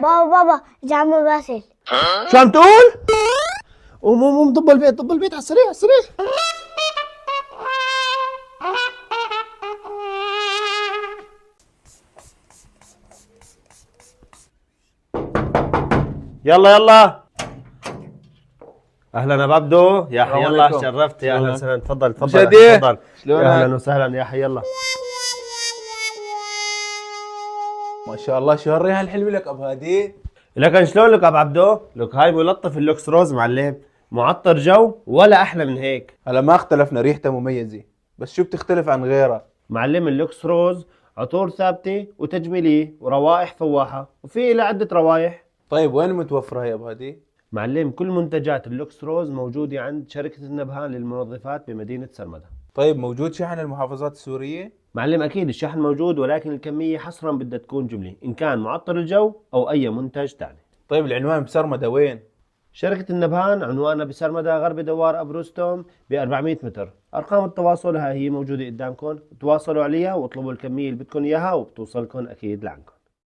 بابا جعان باسل. شو عم تقول؟ قوم ضب البيت على السريع على السريع. يلا اهلا ابو عبدو، يا حي الله، عليكم. شرفت، يا اهلا وسهلا، تفضل مشادي. تفضل. شلونك؟ يا اهلا وسهلا، يا حي الله. ما شاء الله، شو هالريحه الحلوه لك ابو هادي. لكن شلون لك ابو عبدو؟ لك هاي ملطف اللوكس روز معلم، معطر جو ولا احلى من هيك. هلا ما اختلفنا، ريحته مميزه، بس شو بتختلف عن غيرها؟ معلم اللوكس روز عطور ثابته وتجميليه وروائح فواحه، وفي لها عده روائح. طيب وين متوفره هي ابو هادي؟ معلم كل منتجات اللوكس روز موجوده عند شركه النبهان للمنظفات بمدينه سرمدة. طيب موجود شحن المحافظات السوريه؟ معلم اكيد الشحن موجود، ولكن الكميه حصرا بدها تكون جمله، ان كان معطر الجو او اي منتج ثاني. طيب العنوان بسرمدة وين؟ شركة النبهان عنوانها بسرمدة غرب دوار أبو رستم ب 400 متر. أرقام التواصل هاي هي موجودة قدامكم، تواصلوا عليها واطلبوا الكمية اللي بدكم إياها وبتوصلكم أكيد لعندكم.